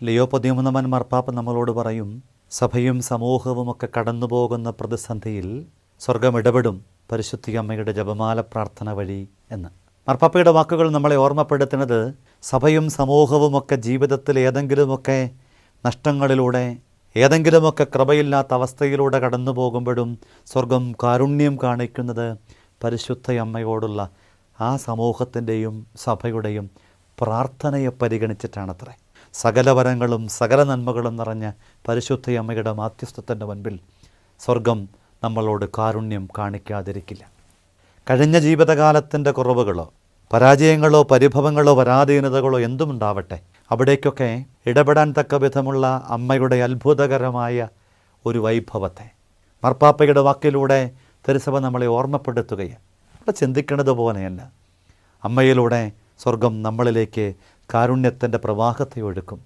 Leo 13 മാർപ്പാപ്പ നമ്മളോട് പറയും, സഭയും സമൂഹവുമൊക്കെ കടന്നുപോകുന്ന പ്രതിസന്ധിയിൽ സ്വർഗം ഇടപെടും പരിശുദ്ധ അമ്മയുടെ ജപമാല പ്രാർത്ഥന വഴി എന്ന്. മാർപ്പാപ്പയുടെ വാക്കുകൾ നമ്മളെ ഓർമ്മപ്പെടുത്തുന്നത് സഭയും സമൂഹവുമൊക്കെ ജീവിതത്തിൽ ഏതെങ്കിലുമൊക്കെ നഷ്ടങ്ങളിലൂടെ, ഏതെങ്കിലുമൊക്കെ കൃപയില്ലാത്ത അവസ്ഥയിലൂടെ കടന്നു പോകുമ്പോഴും സ്വർഗം കാരുണ്യം കാണിക്കുന്നത് പരിശുദ്ധ അമ്മയോടുള്ള ആ സമൂഹത്തിൻ്റെയും സഭയുടെയും പ്രാർത്ഥനയെ പരിഗണിച്ചിട്ടാണത്രേ. സകല വരങ്ങളും സകല നന്മകളും നിറഞ്ഞ പരിശുദ്ധ അമ്മയുടെ മാധ്യസ്ഥത്തിൻ്റെ മുൻപിൽ സ്വർഗം നമ്മളോട് കാരുണ്യം കാണിക്കാതിരിക്കില്ല. കഴിഞ്ഞ ജീവിതകാലത്തിൻ്റെ കുറവുകളോ പരാജയങ്ങളോ പരിഭവങ്ങളോ പരാധീനതകളോ എന്തുമുണ്ടാവട്ടെ, അവിടേക്കൊക്കെ ഇടപെടാൻ തക്ക വിധമുള്ള അമ്മയുടെ അത്ഭുതകരമായ ഒരു വൈഭവത്തെ മാർപ്പാപ്പയുടെ വാക്കിലൂടെ തിരുസഭ നമ്മളെ ഓർമ്മപ്പെടുത്തുകയാണ്. അവിടെ ചിന്തിക്കുന്നത് പോലെയല്ല, അമ്മയിലൂടെ സ്വർഗം നമ്മളിലേക്ക് കാരുണ്യത്തിൻ്റെ പ്രവാഹത്തെ ഒഴുക്കും.